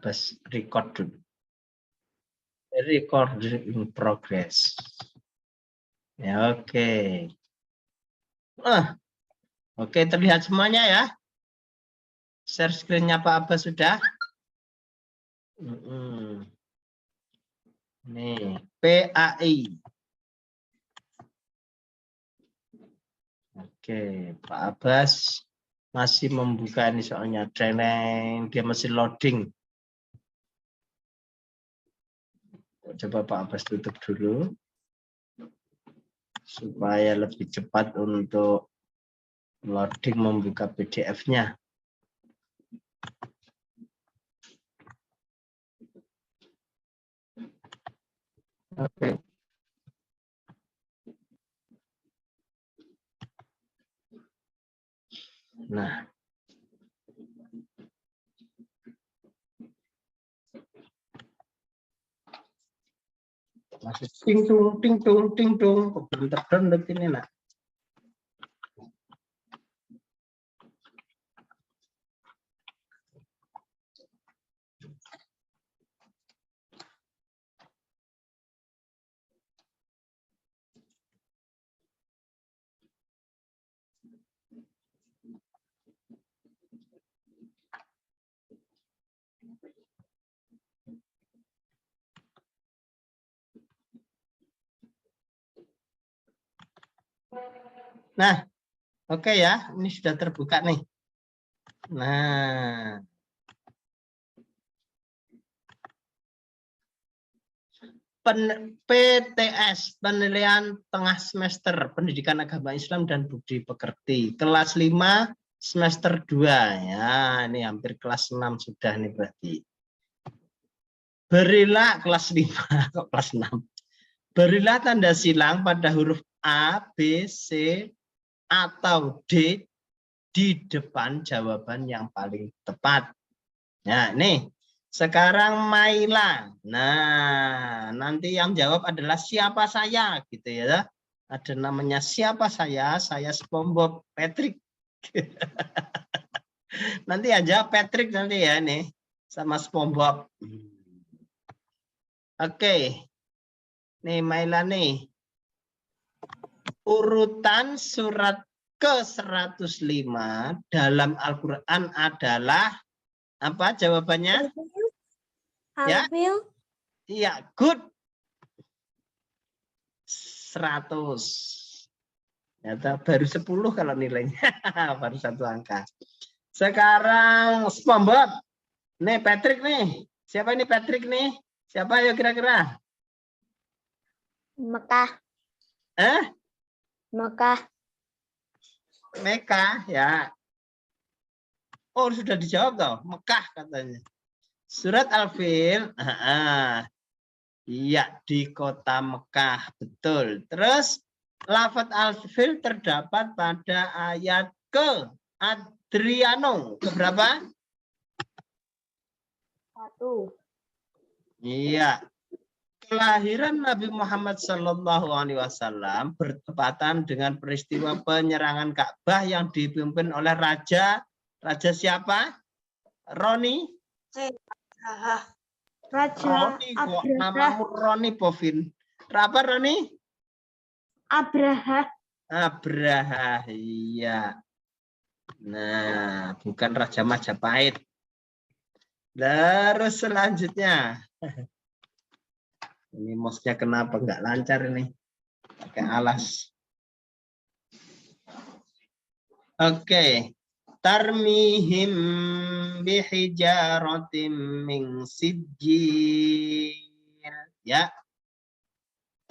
Abbas record dulu. Record in progress. Ya, oke. Oke, terlihat semuanya ya. Share screen-nya Pak Abbas sudah. Nih, PAI. Oke, Pak Abbas masih membuka ini soalnya training, dia masih loading. Coba Pak Abbas tutup dulu supaya lebih cepat untuk loading membuka PDF-nya. Oke. Nah, masih ting tung, kok belum terdownload ini nak. Nah, oke ya, ini sudah terbuka nih. Nah, PTS, penilaian tengah semester Pendidikan Agama Islam dan Budi Pekerti, kelas 5 semester 2 ya, ini hampir kelas 6 sudah nih berarti. Berilah kelas 5 kok kelas 6. Berilah tanda silang pada huruf A, B, C atau D di depan jawaban yang paling tepat. Nah, nih sekarang Maila. Nah, nanti yang jawab adalah siapa saya gitu ya. Ada namanya siapa saya SpongeBob Patrick. Nanti aja Patrick nanti ya nih sama SpongeBob. Oke. Nih Maila nih. Urutan surat ke-105 dalam Al-Qur'an adalah apa jawabannya? Ya. Iya, good. 100. Ternyata baru 10 kalau nilainya. Baru satu angka. Sekarang SpongeBob. Nih Patrick nih. Siapa ini Patrick nih? Siapa ayo kira-kira? Mekah. Mekah. Mekah ya. Oh sudah dijawab toh. Mekah katanya. Surat Al-Fil. Iya di kota Mekah. Betul. Terus lafadz Al-Fil terdapat pada ayat ke Adriano. Keberapa? 1. Iya. Kelahiran Nabi Muhammad SAW bertepatan dengan peristiwa penyerangan Ka'bah yang dipimpin oleh Raja siapa? Roni? Raja Roni kok namamu Roni Povin. Apa Roni? Abraha. Iya. Nah, bukan Raja Majapahit. Terus selanjutnya. Ini mouse-nya kenapa nggak lancar ini? Pakai alas. Oke. Tarmihim bihijaratim min sijil. Ya.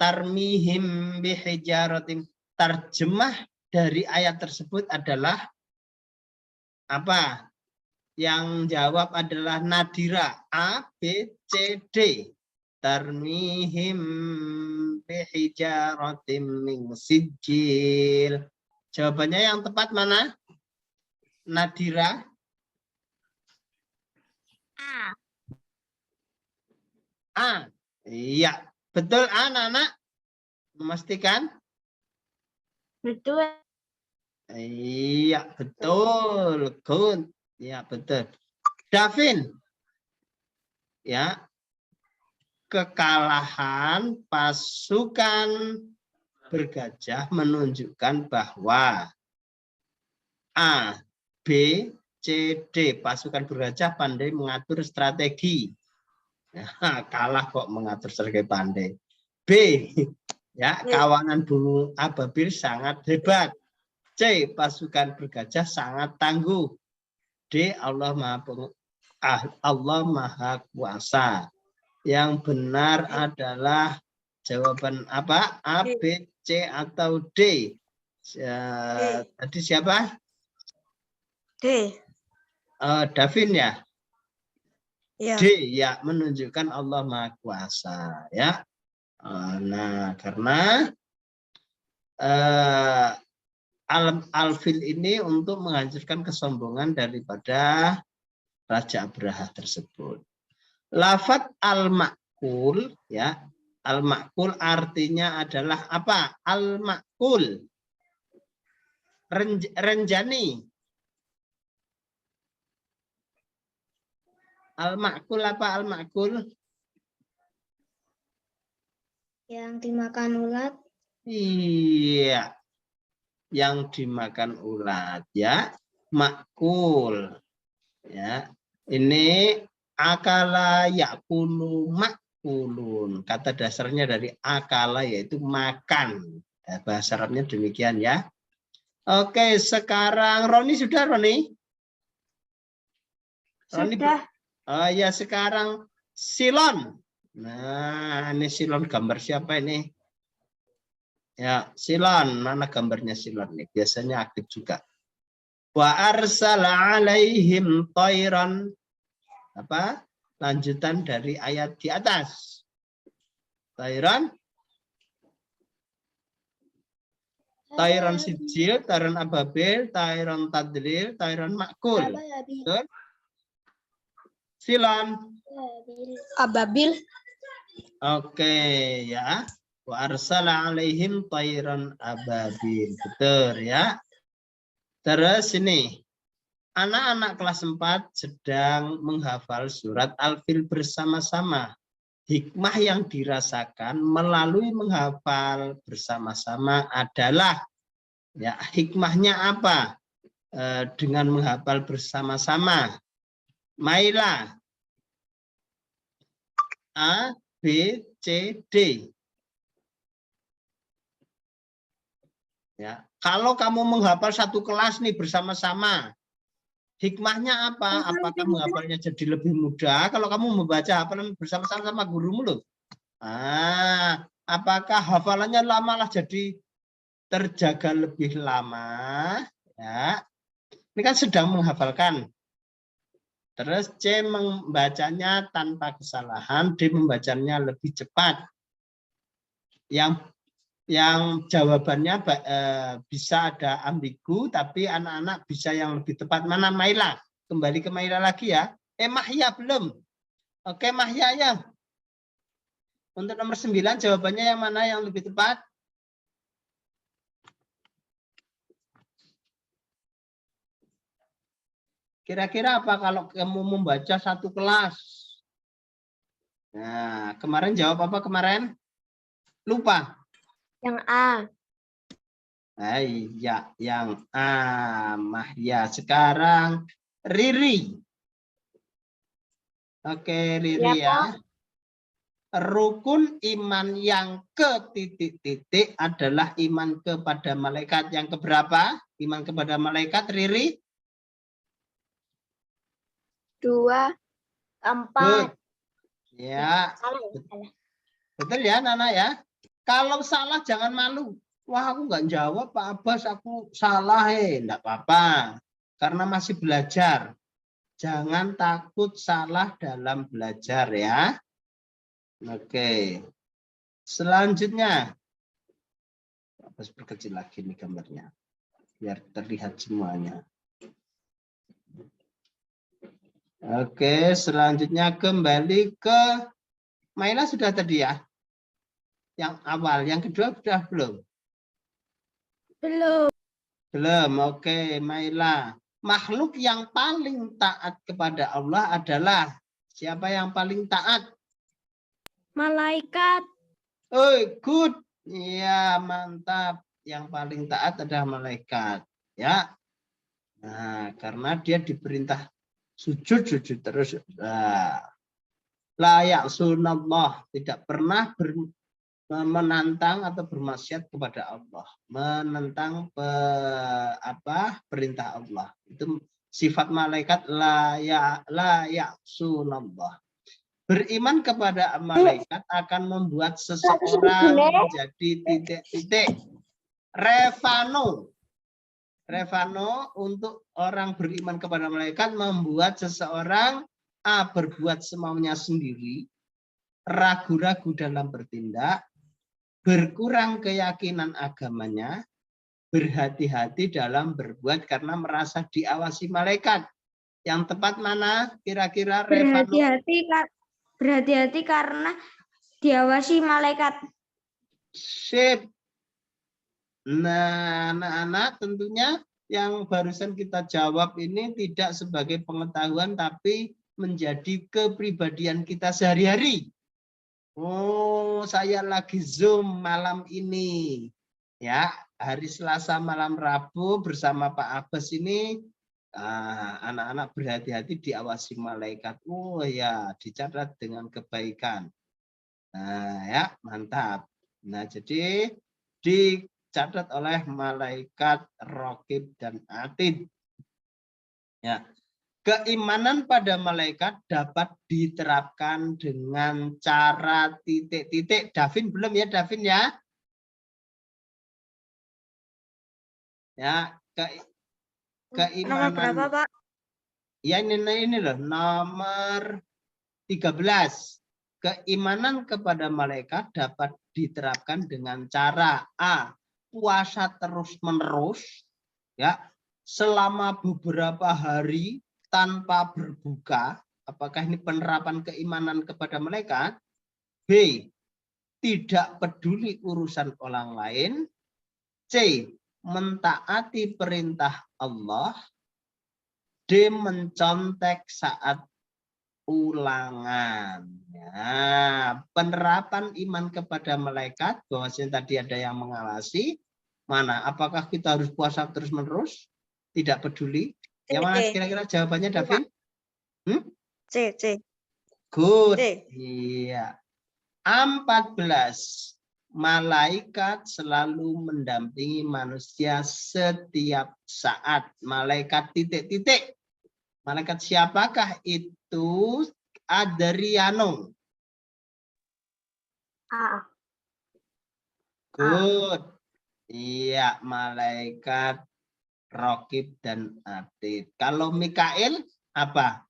Tarmihim bihijaratim. Terjemah dari ayat tersebut adalah apa? Yang jawab adalah Nadira. A, B, C, D. Tarmihim bihijaratim min sijil. Jawabannya yang tepat mana? Nadira? A. Iya. Betul anak-anak? Memastikan? Betul. Iya, betul. Good. Iya, betul. Davin? ya, kekalahan pasukan bergajah menunjukkan bahwa A, B, C, D pasukan bergajah pandai mengatur strategi. Nah, kalah kok mengatur strategi pandai. B, ya, kawanan burung ababil sangat hebat. C, pasukan bergajah sangat tangguh. D, Allah Maha Kuasa. Yang benar adalah jawaban apa? A, B, C atau D. Tadi siapa? D. Davin ya? Ya. D, ya, menunjukkan Allah Maha Kuasa, ya. Nah, karena al-fil ini untuk menghancurkan kesombongan daripada Raja Abraha tersebut. Lafat al-ma'kul, ya, al-ma'kul artinya adalah apa? Al-ma'kul, renjani. Al-ma'kul apa al-ma'kul? Yang dimakan ulat. Iya, yang dimakan ulat, ya, makul, ya. Ini akala yakulu makulun. Kata dasarnya dari akala yaitu makan. Bahasa Arabnya demikian, ya. Oke, sekarang Roni sudah, Roni? Sudah. Oh ya, sekarang Silon. Nah, ini Silon, gambar siapa ini? Ya, Silon, mana gambarnya Silon nih? Biasanya aktif juga. Wa arsala alaihim tayran. Apa? Lanjutan dari ayat di atas. Tayran. Tayran sijil, tayran ababil, tayran tadlil, tayran makul. Betul? Silon. Ababil. Oke, ya. Wa arsala alaihim tayran ababil. Betul, ya. Terus ini. Anak-anak kelas 4 sedang menghafal surat Al-Fil bersama-sama. Hikmah yang dirasakan melalui menghafal bersama-sama adalah, ya, hikmahnya apa? Dengan menghafal bersama-sama. Maila. A, B, C, D. Ya, kalau kamu menghafal satu kelas nih bersama-sama, hikmahnya apa? Apakah menghafalnya jadi lebih mudah kalau kamu membaca hafalan bersama-sama sama gurumu loh? Apakah hafalannya lamalah jadi terjaga lebih lama? Ya, ini kan sedang menghafalkan. Terus C membacanya tanpa kesalahan, D membacanya lebih cepat. Yang jawabannya bisa ada ambigu, tapi anak-anak bisa yang lebih tepat. Mana Maila? Kembali ke Maila lagi ya. Mahya belum. Oke, Mahya ya. Untuk nomor 9 jawabannya yang mana yang lebih tepat? Kira-kira apa kalau kamu membaca satu kelas? Nah, kemarin jawab apa kemarin? Lupa. Yang A. Ya, yang A, Mahya. Sekarang Riri. Oke, Riri ya. Rukun iman yang ke titik-titik adalah iman kepada malaikat. Yang keberapa? Iman kepada malaikat, Riri? 2, 4. Ya. Betul ya, Nana ya? Kalau salah jangan malu. Wah, aku nggak jawab, Pak Abbas, aku salah. Enggak apa-apa. Karena masih belajar. Jangan takut salah dalam belajar ya. Oke. Selanjutnya. Abbas perkecil lagi nih gambarnya. Biar terlihat semuanya. Oke, selanjutnya kembali ke Maila sudah tadi ya? Yang awal, yang kedua sudah belum? Belum. Belum, oke, Maila. Makhluk yang paling taat kepada Allah adalah Siapa yang paling taat? Malaikat. Oh, good. Iya, mantap. Yang paling taat adalah malaikat. Ya. Nah, karena dia diperintah sujud terus. Nah, layak sunallah, tidak pernah menantang atau bermaksiat kepada Allah, menentang perintah Allah. Itu sifat malaikat layak sunallah. Beriman kepada malaikat akan membuat seseorang menjadi titik-titik. Revano untuk orang beriman kepada malaikat membuat seseorang berbuat semaunya sendiri, ragu-ragu dalam bertindak, berkurang keyakinan agamanya, berhati-hati dalam berbuat karena merasa diawasi malaikat. Yang tepat mana kira-kira Revano? Berhati-hati karena diawasi malaikat. Sip. Nah, anak-anak tentunya yang barusan kita jawab ini tidak sebagai pengetahuan tapi menjadi kepribadian kita sehari-hari. Oh, saya lagi Zoom malam ini. Ya, hari Selasa malam Rabu bersama Pak Abbas ini anak-anak berhati-hati diawasi malaikat. Oh ya, dicatat dengan kebaikan. Nah, ya, mantap. Nah, jadi dicatat oleh malaikat Raqib dan Atid. Ya. Keimanan pada malaikat dapat diterapkan dengan cara titik-titik. Davin belum ya, Davin ya? Ya, keimanan. Nomor berapa, Pak? Ya, ini loh, nomor 13. Keimanan kepada malaikat dapat diterapkan dengan cara A. Puasa terus-menerus ya selama beberapa hari tanpa berbuka. Apakah ini penerapan keimanan kepada malaikat? B. Tidak peduli urusan orang lain. C. Mentaati perintah Allah. D. Mencontek saat ulangan. Ya, penerapan iman kepada malaikat, bahwasanya tadi ada yang mengawasi. Mana? Apakah kita harus puasa terus-menerus? Tidak peduli. Yang mana kira-kira jawabannya, Davin? C. Good. C. Iya. 14. Malaikat selalu mendampingi manusia setiap saat. Malaikat titik-titik. Malaikat siapakah itu? Adriano. A. Good. Iya, malaikat Raqib dan Atid. Kalau Mikail apa?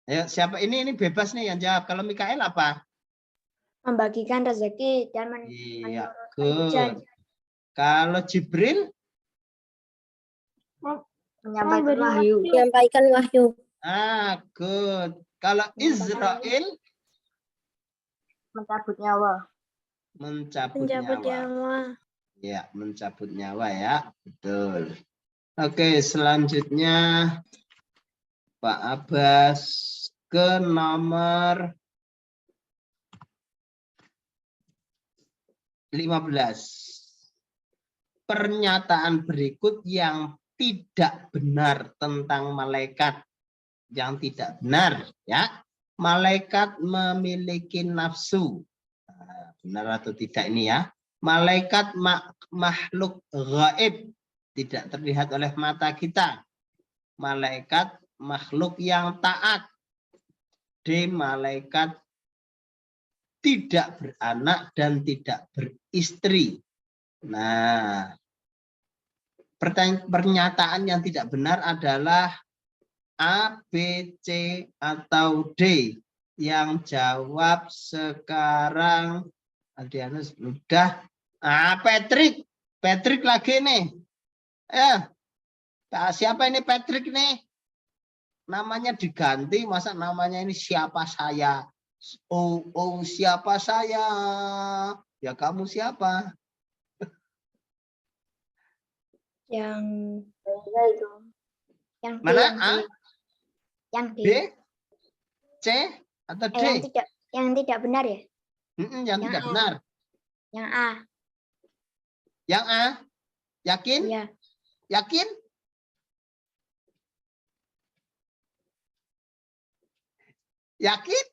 Ayo, siapa ini bebas nih yang jawab. Kalau Mikail apa? Membagikan rezeki dan Iya, menurunkan hujan. good. Kalau Jibril? Menyampaikan wahyu. Menyampaikan wahyu. Good. Kalau Israel? Mencabut nyawa. Mencabut nyawa. Ya, mencabut nyawa ya. Betul. Oke, selanjutnya Pak Abbas ke nomor 15. Pernyataan berikut yang tidak benar tentang malaikat. Yang tidak benar ya. Malaikat memiliki nafsu. Benar atau tidak ini ya? Malaikat makhluk gaib, tidak terlihat oleh mata kita. Malaikat makhluk yang taat. D. Malaikat tidak beranak dan tidak beristri. Nah, pernyataan yang tidak benar adalah A, B, C, atau D. Yang jawab sekarang Adrianus sudah. Patrick. Patrick lagi nih. Siapa ini Patrick nih? Namanya diganti, masa namanya ini siapa saya? Oh, siapa saya? Ya kamu siapa? Yang itu. Yang mana? Yang D. B, C, atau D? Yang tidak benar ya? Yang tidak A. benar. Yang A. Yang A, yakin? Iya. Yakin? Yakin?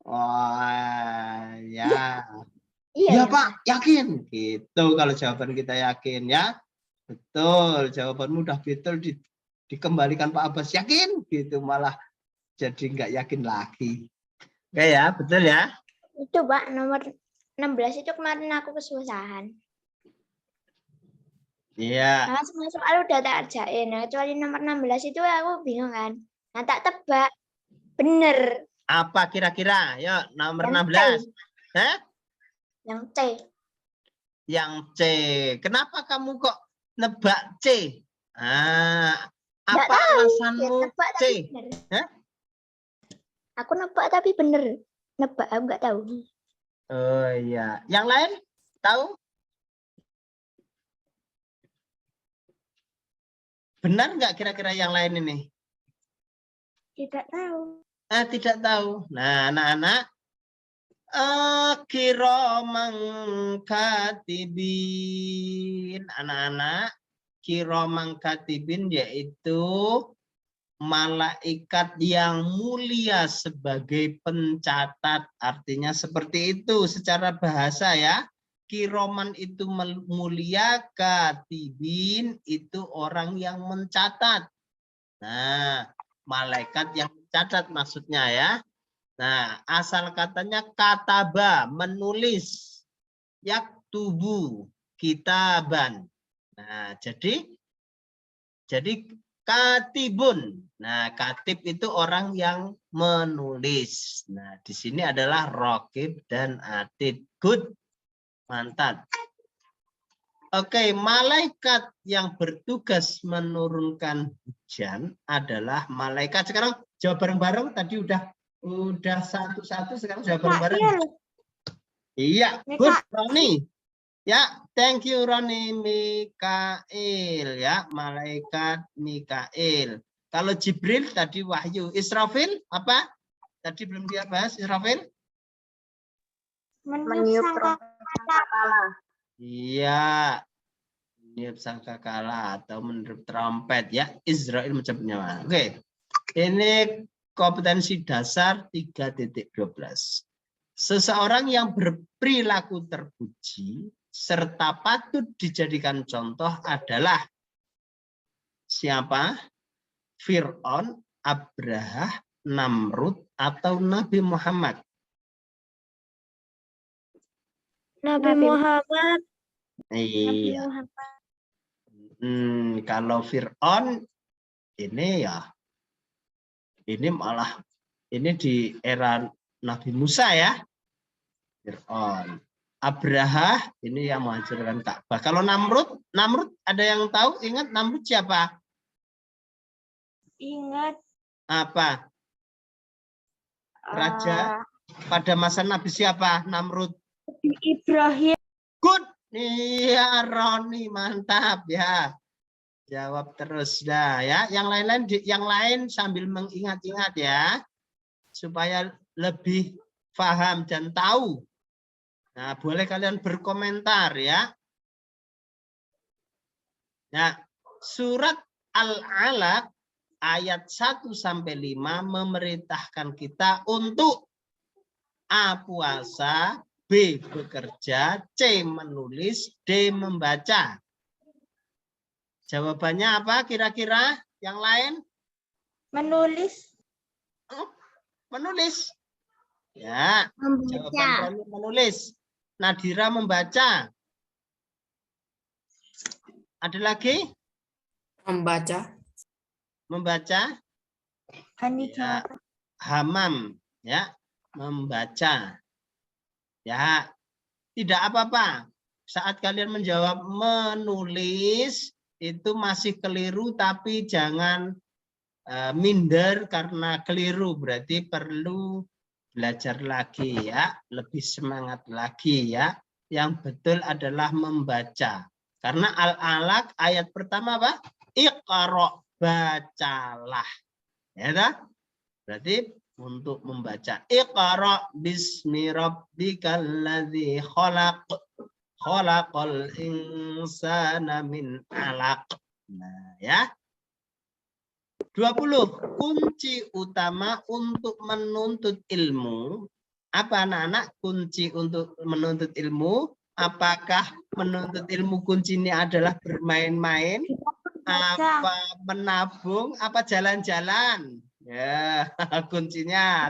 Wah, ya. Iya. Ya yang Pak, A. yakin. Gitu kalau jawaban kita yakin ya. Betul, jawabanmu udah betul dikembalikan Pak Abbas. Yakin? Gitu malah jadi nggak yakin lagi. Oke ya, betul ya. Itu Pak, nomor 16 itu kemarin aku kesusahan. Iya. Nah, semua soal udah tak kerjain. Nah, kecuali nomor 16 itu aku bingung kan. Nah, tak tebak. Bener. Apa kira-kira? Yuk, nomor Yang 16. C. Hah? Yang C. Yang C. Kenapa kamu kok nebak C? Apa alasanmu nebak C? tapi bener. Hah? Aku nebak tapi bener. Nebak, aku nggak tahu. Oh iya. Yang lain? Tahu? Benar nggak kira-kira yang lain ini? Tidak tahu. Tidak tahu. Nah, anak-anak. Kiromang katibin. Anak-anak. Kiromang katibin yaitu malaikat yang mulia sebagai pencatat. Artinya seperti itu secara bahasa ya. Kiroman itu mulia, katibin itu orang yang mencatat. Nah, malaikat yang mencatat maksudnya ya. Nah, asal katanya kataba, menulis. Yaktubu, kitaban. Nah, jadi katibun. Nah, katib itu orang yang menulis. Nah, di sini adalah rokib dan atid. Good. Mantap. Oke, malaikat yang bertugas menurunkan hujan adalah malaikat. Sekarang jawab bareng-bareng. Tadi udah satu-satu. Sekarang jawab bareng-bareng. Iya, good, Roni. Ya, thank you Roni. Mikail ya, malaikat Mikail. Kalau Jibril tadi Wahyu. Israfil apa? Tadi belum dia bahas Israfil? Meniup sangkakala. Iya. Meniup sangkakala atau meniup trompet ya. Israel mencabutnya. Oke. Ini kompetensi dasar 3.12. Seseorang yang berperilaku terpuji serta patut dijadikan contoh adalah siapa? Fir'aun, Abraha, Namrud, atau Nabi Muhammad? Nabi Muhammad. Iya. Kalau Fir'aun ini ya, ini malah ini di era Nabi Musa ya. Fir'aun. Abraha ini yang menghancurkan Ka'bah. Kalau Namrud ada yang tahu? Ingat Namrud siapa? Ingat. Apa? Raja pada masa Nabi siapa? Namrud. Ibrahim. Good. Iya, Roni mantap ya. Jawab terus dah ya. Yang lain sambil mengingat-ingat ya. Supaya lebih paham dan tahu. Nah, boleh kalian berkomentar ya. Nah, surat Al-Alaq ayat 1-5 memerintahkan kita untuk A. Puasa, B. Bekerja, C. Menulis, D. Membaca. Jawabannya apa kira-kira? Yang lain? Menulis. Menulis. Ya, Membaca. jawaban Roni menulis. Nadira membaca. Ada lagi? Membaca. Membaca. Ya, Hamam. Ya, membaca. Ya, tidak apa-apa. Saat kalian menjawab menulis, itu masih keliru, tapi jangan minder karena keliru. Berarti perlu belajar lagi ya, lebih semangat lagi ya. Yang betul adalah membaca. Karena Al-Alaq ayat pertama apa? Iqra, bacalah. Ya dah? Berarti untuk membaca Iqra bismi rabbikal ladzi khalaq. Khalaqal insana min 'alaq. Nah, ya. 20. Kunci utama untuk menuntut ilmu. Apa anak-anak kunci untuk menuntut ilmu? Apakah menuntut ilmu kuncinya adalah bermain-main? Apa menabung? Apa jalan-jalan? Ya, kuncinya.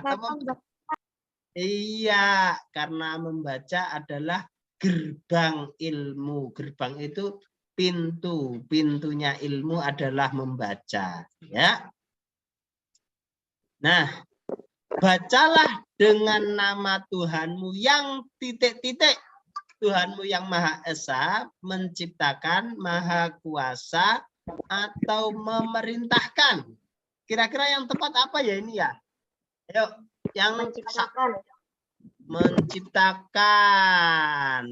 Iya, karena membaca adalah gerbang ilmu. Gerbang itu pintu. Pintunya ilmu adalah membaca. Ya. Nah, bacalah dengan nama Tuhanmu yang titik-titik. Tuhanmu yang Maha Esa, menciptakan, Maha Kuasa, atau memerintahkan. Kira-kira yang tepat apa ya ini ya? Ayo, yang menciptakan.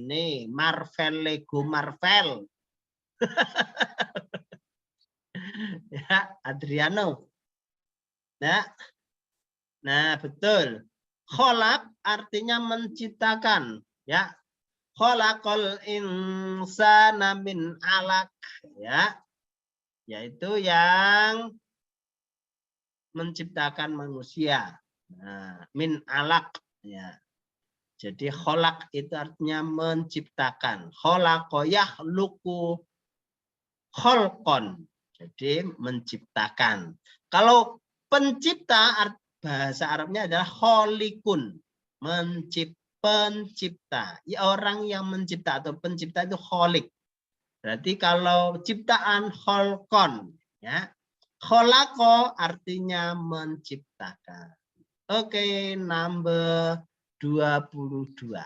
Nih, Marvel, Lego Marvel. Ya, Adriano. Ya. Nah, betul. Kholak artinya menciptakan, ya. Kholaqal insana min 'alaq, ya. Yaitu yang menciptakan manusia. Nah, min 'alaq, ya. Jadi kholak itu artinya menciptakan. Kholaqa yakhluqu kholqon. Jadi menciptakan. Kalau pencipta bahasa Arabnya adalah kholikun, pencipta. Ya, orang yang mencipta atau pencipta itu kholik. Berarti kalau ciptaan kholkon, ya. Kholako artinya menciptakan. Oke, number 22.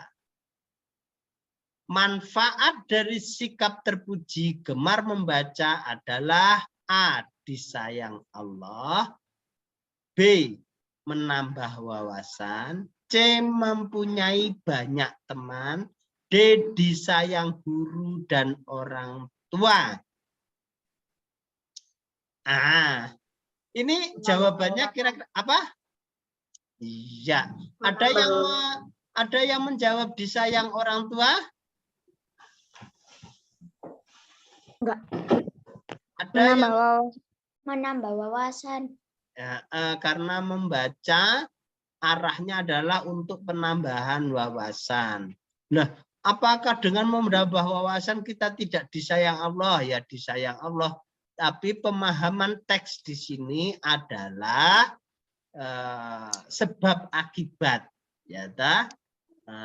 Manfaat dari sikap terpuji gemar membaca adalah A. Disayang Allah, B. Menambah wawasan, C. Mempunyai banyak teman, D. Disayang guru dan orang tua. Ah, ini jawabannya kira-kira apa? Iya, ada yang menjawab disayang orang tua? Enggak. Ada yang menambah wawasan. Ya, karena membaca arahnya adalah untuk penambahan wawasan. Nah, apakah dengan menambah wawasan kita tidak disayang Allah? Ya, disayang Allah. Tapi pemahaman teks di sini adalah sebab akibat, ya,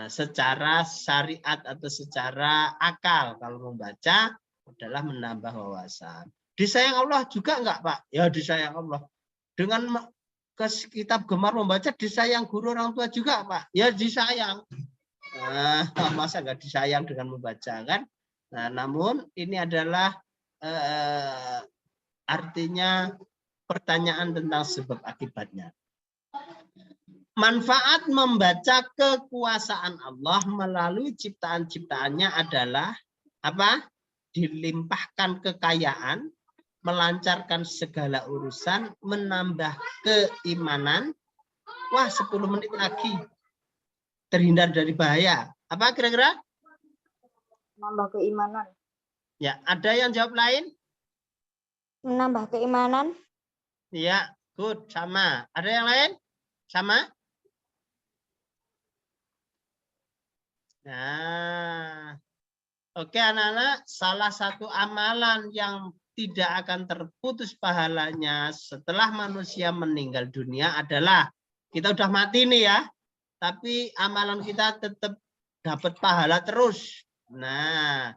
secara syariat atau secara akal. Kalau membaca adalah menambah wawasan. Disayang Allah juga enggak, Pak? Ya, disayang Allah. Dengan kitab gemar membaca disayang guru orang tua juga, Pak? Ya, disayang. Masa enggak disayang dengan membaca, kan? Nah, namun ini adalah artinya pertanyaan tentang sebab akibatnya. Manfaat membaca kekuasaan Allah melalui ciptaan-ciptaannya adalah apa? Dilimpahkan kekayaan, melancarkan segala urusan, menambah keimanan. Wah, 10 menit lagi. Terhindar dari bahaya. Apa kira-kira? Menambah keimanan. Ya, ada yang jawab lain? Menambah keimanan. Ya, good, sama. Ada yang lain? Sama? Nah, oke anak-anak, salah satu amalan yang tidak akan terputus pahalanya setelah manusia meninggal dunia adalah, kita udah mati nih ya, tapi amalan kita tetap dapat pahala terus. Nah,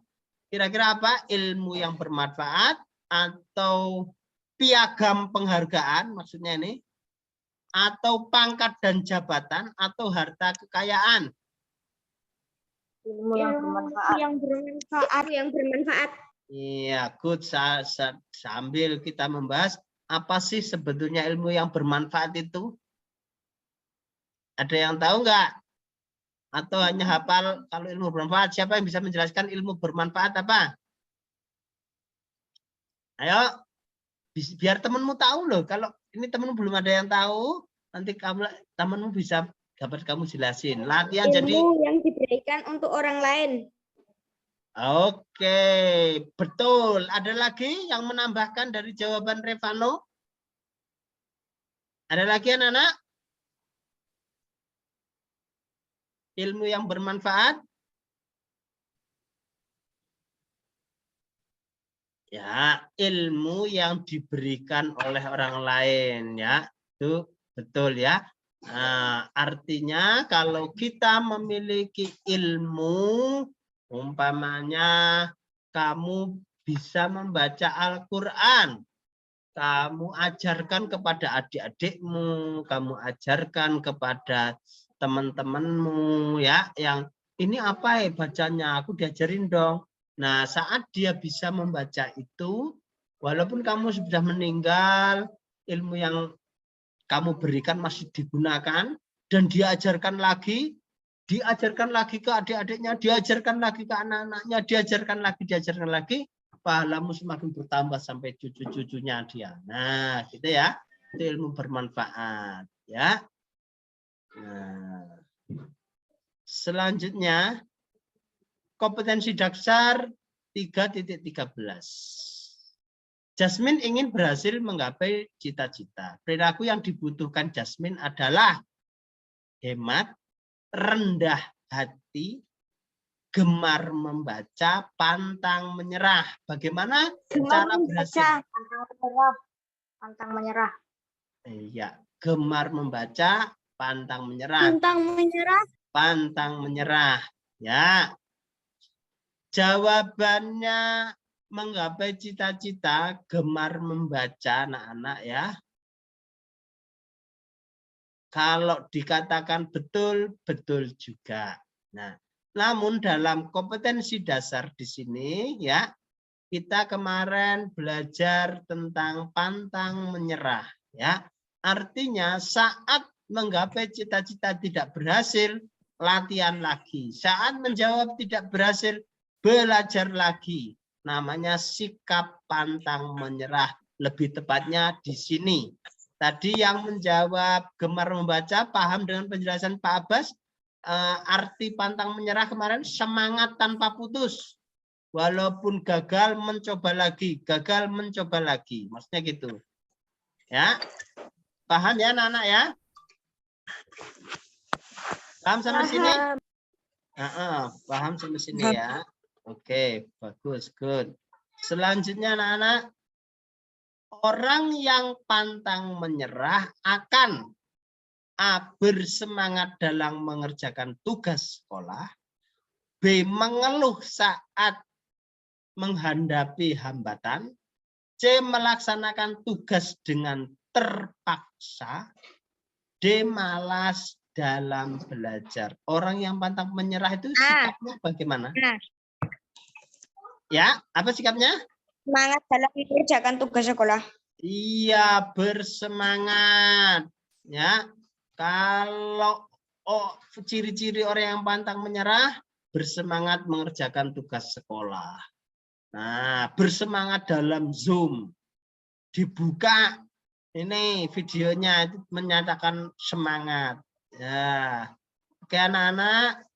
kira-kira apa? Ilmu yang bermanfaat atau piagam penghargaan, maksudnya ini, atau pangkat dan jabatan, atau harta kekayaan. Ilmu yang bermanfaat. Yang bermanfaat. Iya, good. Sambil kita membahas, apa sih sebetulnya ilmu yang bermanfaat itu? Ada yang tahu nggak? Atau hanya hafal kalau ilmu bermanfaat? Siapa yang bisa menjelaskan ilmu bermanfaat apa? Ayo, biar temenmu tahu loh. Kalau Ini temen belum ada yang tahu. Nanti temenmu bisa dapat kamu jelasin. Latihan jadi. Ilmu yang diberikan untuk orang lain. Oke, betul. Ada lagi yang menambahkan dari jawaban Revano? Ada lagi anak-anak? Ilmu yang bermanfaat? Ya, ilmu yang diberikan oleh orang lain ya. Itu betul ya. Nah, artinya kalau kita memiliki ilmu, umpamanya kamu bisa membaca Al-Quran, kamu ajarkan kepada adik-adikmu, kamu ajarkan kepada teman-temanmu ya, yang ini apa ya bacanya, aku diajarin dong. Nah, saat dia bisa membaca itu, walaupun kamu sudah meninggal, ilmu yang kamu berikan masih digunakan dan diajarkan lagi ke adik-adiknya, diajarkan lagi ke anak-anaknya, diajarkan lagi, pahalamu semakin bertambah sampai cucu-cucunya dia. Nah, gitu ya. Itu ilmu bermanfaat, ya. Nah, selanjutnya kompetensi dasar 3.13. Jasmine ingin berhasil menggapai cita-cita. Perilaku yang dibutuhkan Jasmine adalah hemat, rendah hati, gemar membaca, pantang menyerah. Bagaimana cara berhasil? Pantang menyerah. Iya, gemar membaca, pantang menyerah. Pantang menyerah. Ya. Jawabannya menggapai cita-cita, gemar membaca anak-anak ya. Kalau dikatakan betul, betul juga. Nah, namun dalam kompetensi dasar di sini ya, kita kemarin belajar tentang pantang menyerah ya. Artinya saat menggapai cita-cita tidak berhasil, latihan lagi. Saat menjawab tidak berhasil, belajar lagi. Namanya sikap pantang menyerah. Lebih tepatnya di sini. Tadi yang menjawab gemar membaca, paham dengan penjelasan Pak Abbas. Arti pantang menyerah kemarin semangat tanpa putus. Walaupun gagal mencoba lagi, gagal mencoba lagi. Maksudnya gitu. Ya. Paham ya anak-anak ya? Paham sampai sini? Paham sampai sini ya. Oke, bagus, good. Selanjutnya anak-anak, orang yang pantang menyerah akan A. bersemangat dalam mengerjakan tugas sekolah, B. mengeluh saat menghadapi hambatan, C. melaksanakan tugas dengan terpaksa, D. malas dalam belajar. Orang yang pantang menyerah itu sikapnya bagaimana? Ya, apa sikapnya? Semangat dalam mengerjakan tugas sekolah. Iya, bersemangat. Ya, kalau ciri-ciri orang yang pantang menyerah, bersemangat mengerjakan tugas sekolah. Nah, bersemangat dalam Zoom. Dibuka, ini videonya itu menyatakan semangat. Ya, oke anak-anak,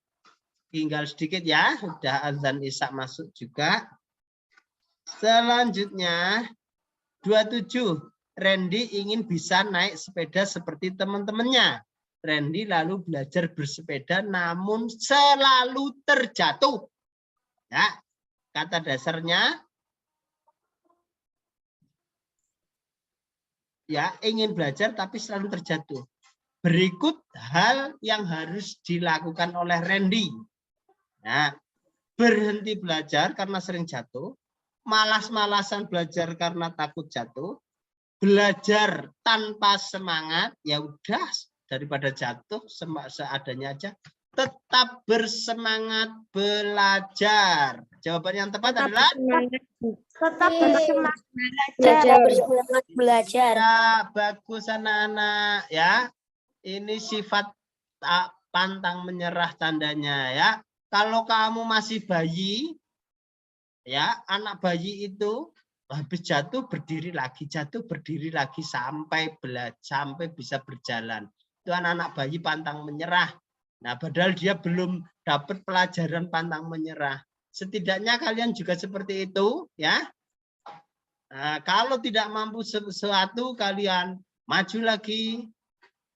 tinggal sedikit ya, sudah azan Isya masuk juga. Selanjutnya 27. Randy ingin bisa naik sepeda seperti teman-temannya. Randy lalu belajar bersepeda namun selalu terjatuh. Ya, kata dasarnya ya ingin belajar tapi selalu terjatuh. Berikut hal yang harus dilakukan oleh Randy. Nah, berhenti belajar karena sering jatuh, malas-malasan belajar karena takut jatuh, belajar tanpa semangat, ya udah daripada jatuh seadanya aja, tetap bersemangat belajar. Jawaban yang tepat adalah Tetap bersemangat belajar. ya, bagus anak-anak ya. Ini sifat pantang menyerah tandanya ya. Kalau kamu masih bayi, ya anak bayi itu habis jatuh berdiri lagi sampai sampai bisa berjalan. Itu anak-anak bayi pantang menyerah. Nah, padahal dia belum dapat pelajaran pantang menyerah. Setidaknya kalian juga seperti itu, ya. Nah, kalau tidak mampu sesuatu, kalian maju lagi,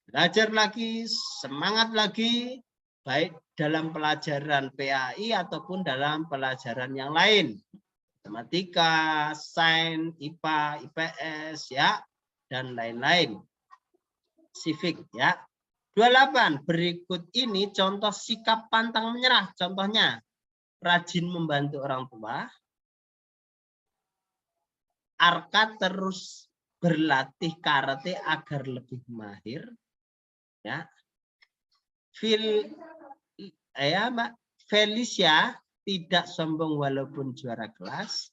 belajar lagi, semangat lagi, baik dalam pelajaran PAI ataupun dalam pelajaran yang lain. Matematika, sains, IPA, IPS, ya, dan lain-lain. Civic, ya. 28. Berikut ini contoh sikap pantang menyerah. Contohnya, rajin membantu orang tua. Arka terus berlatih karate agar lebih mahir. Ya. Felicia tidak sombong walaupun juara kelas.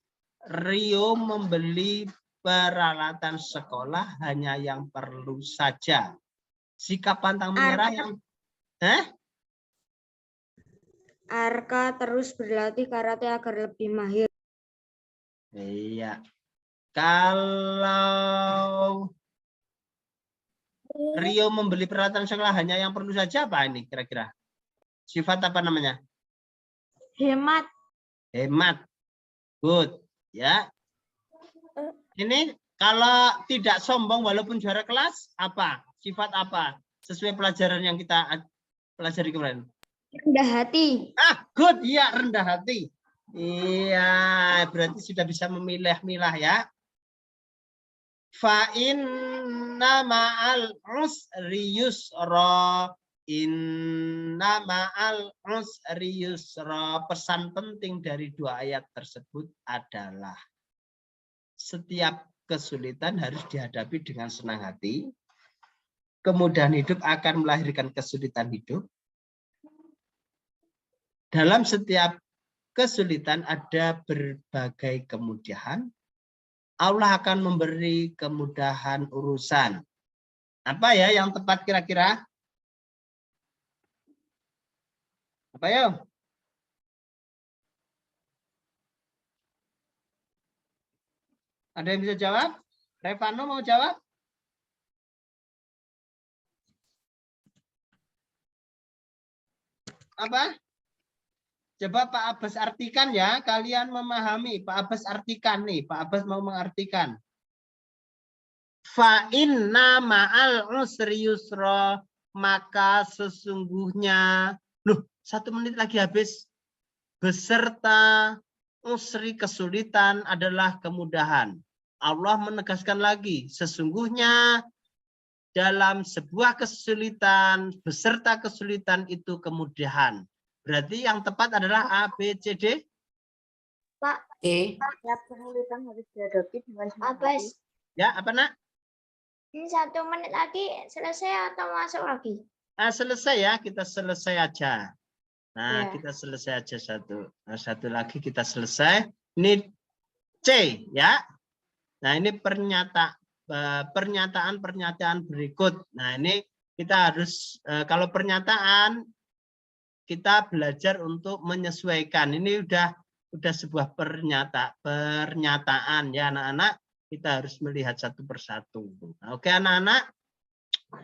Rio membeli peralatan sekolah hanya yang perlu saja. Sikap pantang menyerah yang Arka terus berlatih karate agar lebih mahir. Iya. Kalau Rio membeli peralatan sekolah hanya yang perlu saja, apa ini kira-kira? Sifat apa namanya? Hemat. Hemat. Good. Ya. Ini kalau tidak sombong walaupun juara kelas, apa? Sifat apa? Sesuai pelajaran yang kita pelajari kemarin. Rendah hati. Good. Iya, rendah hati. Iya, berarti sudah bisa memilah-milah, ya. Fa inna ma'al usri yusra. Inna ma'al usri yusra. Pesan penting dari dua ayat tersebut adalah setiap kesulitan harus dihadapi dengan senang hati. Kemudahan hidup akan melahirkan kesulitan hidup. Dalam setiap kesulitan ada berbagai kemudahan. Allah akan memberi kemudahan urusan. Apa ya yang tepat kira-kira? Apa ya? Ada yang bisa jawab? Revano mau jawab? Apa? Coba Pak Abbas artikan ya. Kalian memahami. Pak Abbas artikan nih. Pak Abbas mau mengartikan. Fa inna ma'al usri yusra. Maka sesungguhnya. Loh, 1 menit lagi habis. Beserta usri kesulitan adalah kemudahan. Allah menegaskan lagi, sesungguhnya dalam sebuah kesulitan, beserta kesulitan itu kemudahan. Berarti yang tepat adalah A, B, C, D. Pak, Setiap kesulitan harus dihadapi dengan apa? Ya, apa nak? Ini 1 menit lagi selesai atau masuk lagi? Selesai ya, kita selesai aja. Nah, Ya. kita selesai aja satu. Nah, satu lagi kita selesai. Ini C ya. Nah, ini pernyataan berikut. Nah, ini kita harus kalau pernyataan kita belajar untuk menyesuaikan. Ini udah sebuah pernyataan ya anak-anak. Kita harus melihat satu persatu. Oke anak-anak.